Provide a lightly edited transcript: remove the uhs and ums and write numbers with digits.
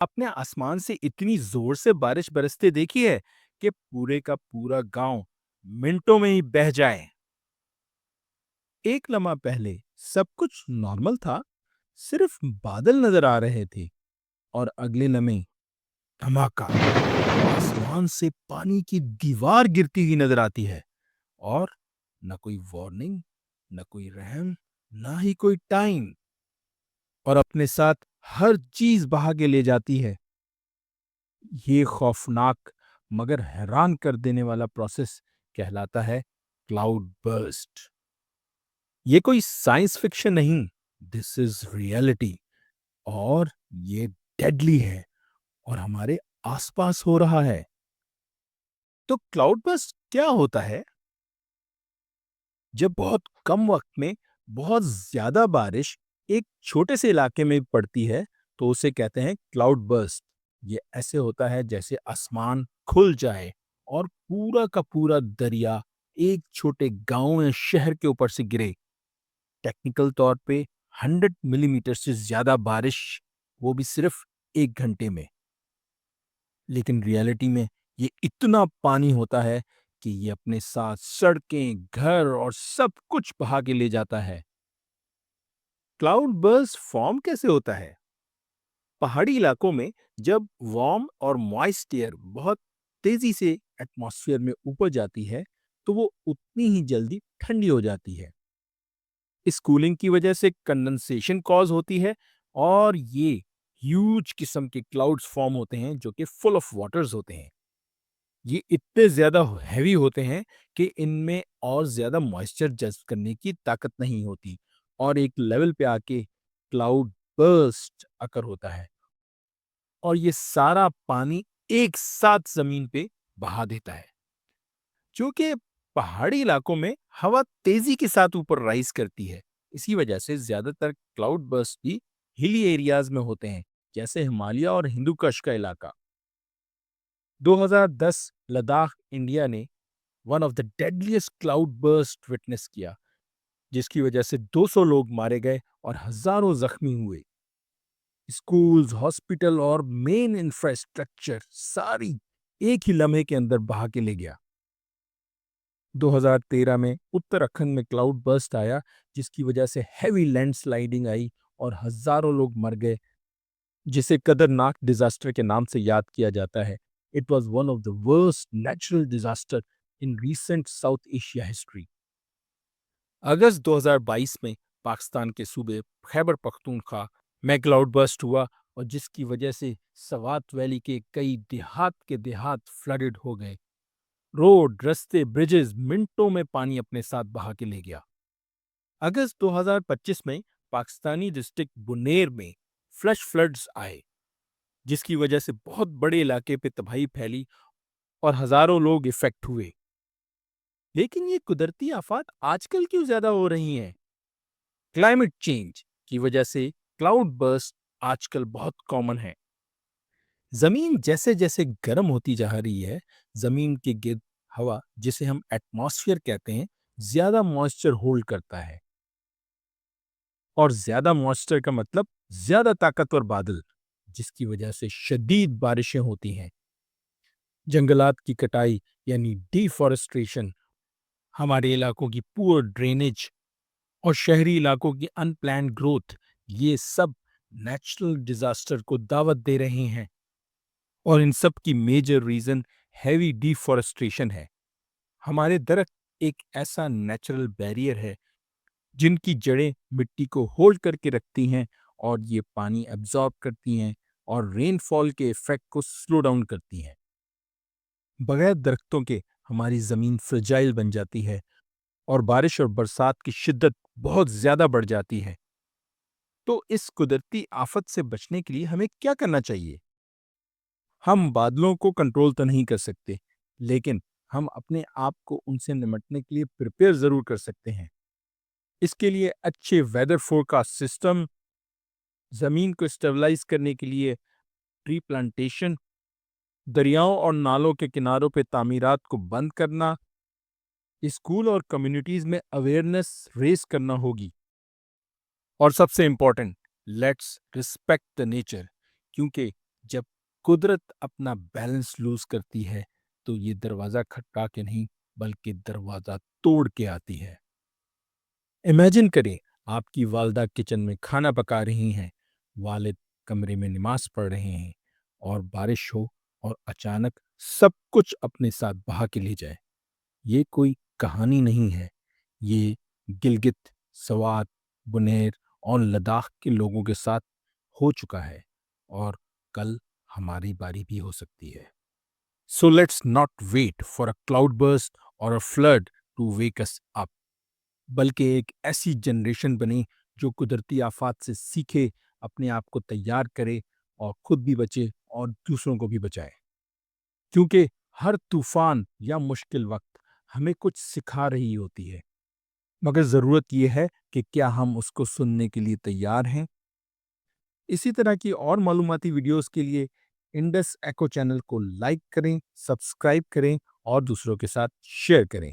اپنے آسمان سے اتنی زور سے بارش برستے دیکھی ہے کہ پورے کا پورا گاؤں منٹوں میں ہی بہہ جائے۔ ایک لمحہ پہلے سب کچھ نارمل تھا، صرف بادل نظر آ رہے تھے، اور اگلے لمحے دھماکہ، آسمان سے پانی کی دیوار گرتی ہوئی نظر آتی ہے، اور نہ کوئی وارننگ، نہ کوئی رحم، نہ ہی کوئی ٹائم، اور اپنے ساتھ ہر چیز بہا کے لے جاتی ہے۔ یہ خوفناک مگر حیران کر دینے والا پروسیس کہلاتا ہے کلاؤڈ برسٹ۔ یہ کوئی سائنس فکشن نہیں، دس از ریئلٹی، اور یہ ڈیڈلی ہے اور ہمارے آس پاس ہو رہا ہے۔ تو کلاؤڈ برسٹ کیا ہوتا ہے؟ جب بہت کم وقت میں بہت زیادہ بارش ایک چھوٹے سے علاقے میں پڑتی ہے تو اسے کہتے ہیں کلاؤڈ برسٹ۔ یہ ایسے ہوتا ہے جیسے آسمان کھل جائے اور پورا کا پورا دریا ایک چھوٹے گاؤں یا شہر کے اوپر سے گرے۔ ٹیکنیکل طور پہ 100 ملی میٹر سے زیادہ بارش، وہ بھی صرف ایک گھنٹے میں۔ لیکن ریالٹی میں یہ اتنا پانی ہوتا ہے کہ یہ اپنے ساتھ سڑکیں، گھر اور سب کچھ بہا کے لے جاتا ہے۔ کلاؤڈ برسٹ فارم کیسے ہوتا ہے؟ پہاڑی علاقوں میں جب وارم اور موئسٹ ایئر بہت تیزی سے ایٹماسفیئر میں اوپر جاتی ہے تو وہ اتنی ہی جلدی ٹھنڈی ہو جاتی ہے۔ اس کولنگ کی وجہ سے کنڈنسیشن کاز ہوتی ہے، اور یہ ہیوج قسم کے کلاؤڈز فارم ہوتے ہیں جو کہ فل آف واٹرز ہوتے ہیں۔ یہ اتنے زیادہ ہیوی ہوتے ہیں کہ ان میں اور زیادہ موئسچر جذب کرنے کی طاقت نہیں ہوتی، اور ایک لیول پہ آ کے کلاؤڈ برسٹ اکر ہوتا ہے، اور یہ سارا پانی ایک ساتھ زمین پہ بہا دیتا ہے۔ چونکہ پہاڑی علاقوں میں ہوا تیزی کے ساتھ اوپر رائز کرتی ہے، اسی وجہ سے زیادہ تر کلاؤڈ برسٹ بھی ہلی ایریاز میں ہوتے ہیں، جیسے ہمالیہ اور ہندو کش کا علاقہ۔ 2010 لداخ انڈیا نے one of the deadliest cloud burst witness کیا، جس کی وجہ سے 200 لوگ مارے گئے اور ہزاروں زخمی ہوئے۔ اسکولز، ہاسپٹل اور مین انفراسٹرکچر ساری ایک ہی لمحے کے اندر بہا کے لے گیا۔ 2013 میں اتراکھنڈ میں کلاؤڈ برسٹ آیا، جس کی وجہ سے ہیوی لینڈ سلائیڈنگ آئی اور ہزاروں لوگ مر گئے، جسے قدرناک ڈیزاسٹر کے نام سے یاد کیا جاتا ہے۔ It was one of the worst natural disaster in recent South Asia history۔ اگست 2022 میں پاکستان کے صوبے خیبر پختونخوا میں کلاؤڈ برسٹ ہوا، اور جس کی وجہ سے سوات ویلی کے کئی دیہات فلڈڈ ہو گئے۔ روڈ، رستے، برجز منٹوں میں پانی اپنے ساتھ بہا کے لے گیا۔ اگست 2025 میں پاکستانی ڈسٹرکٹ بنیر میں فلیش فلڈز آئے، جس کی وجہ سے بہت بڑے علاقے پہ تباہی پھیلی اور ہزاروں لوگ افیکٹ ہوئے۔ لیکن یہ قدرتی آفات آج کل کیوں زیادہ ہو رہی ہیں؟ کلائمیٹ چینج کی وجہ سے کلاؤڈ برسٹ آج کل بہت کامن ہے۔ زمین جیسے جیسے گرم ہوتی جا رہی ہے، زمین کے گرد ہوا، جسے ہم ایٹماسفیئر کہتے ہیں، زیادہ موئسچر ہولڈ کرتا ہے، اور زیادہ موئسچر کا مطلب زیادہ طاقتور بادل، جس کی وجہ سے شدید بارشیں ہوتی ہیں۔ جنگلات کی کٹائی یعنی ڈیفارسٹریشن، ہمارے علاقوں کی پور ڈرینیج اور شہری علاقوں کی ان پلانڈ گروتھ، یہ سب نیچرل ڈیزاسٹر کو دعوت دے رہے ہیں، اور ان سب کی میجر ریزن ہیوی ڈیفارسٹریشن ہے۔ ہمارے درخت ایک ایسا نیچرل بیریئر ہے جن کی جڑیں مٹی کو ہولڈ کر کے رکھتی ہیں، اور یہ پانی ایبزارب کرتی ہیں اور رین فال کے ایفیکٹ کو سلو ڈاؤن کرتی ہیں۔ بغیر درختوں کے ہماری زمین فرجائل بن جاتی ہے، اور بارش اور برسات کی شدت بہت زیادہ بڑھ جاتی ہے۔ تو اس قدرتی آفت سے بچنے کے لیے ہمیں کیا کرنا چاہیے؟ ہم بادلوں کو کنٹرول تو نہیں کر سکتے، لیکن ہم اپنے آپ کو ان سے نمٹنے کے لیے پریپیئر ضرور کر سکتے ہیں۔ اس کے لیے اچھے ویدر فورکاسٹ سسٹم، زمین کو اسٹیبلائز کرنے کے لیے ٹری پلانٹیشن، دریاؤں اور نالوں کے کناروں پہ تعمیرات کو بند کرنا، اسکول اور کمیونٹیز میں اویئرنیس ریز کرنا ہوگی، اور سب سے important, let's respect the nature, کیونکہ جب قدرت اپنا بیلنس لوز کرتی ہے تو یہ دروازہ کھٹکا کے نہیں بلکہ دروازہ توڑ کے آتی ہے۔ امیجن کریں آپ کی والدہ کچن میں کھانا پکا رہی ہیں، والد کمرے میں نماز پڑھ رہے ہیں اور بارش ہو اور اچانک سب کچھ اپنے ساتھ بہا کے لے جائے۔ یہ کوئی کہانی نہیں ہے، یہ گلگت، سوات، بنیر اور لداخ کے لوگوں کے ساتھ ہو چکا ہے اور کل ہماری باری بھی ہو سکتی ہے۔ So let's not wait for a cloudburst or a flood to wake us up. بلکہ ایک ایسی جنریشن بنے جو قدرتی آفات سے سیکھے، اپنے آپ کو تیار کرے اور خود بھی بچے اور دوسروں کو بھی بچائے۔ کیونکہ ہر طوفان یا مشکل وقت ہمیں کچھ سکھا رہی ہوتی ہے، مگر ضرورت یہ ہے کہ کیا ہم اس کو سننے کے لیے تیار ہیں۔ اسی طرح کی اور معلوماتی ویڈیوز کے لیے انڈس ایکو چینل کو لائک کریں، سبسکرائب کریں اور دوسروں کے ساتھ شیئر کریں۔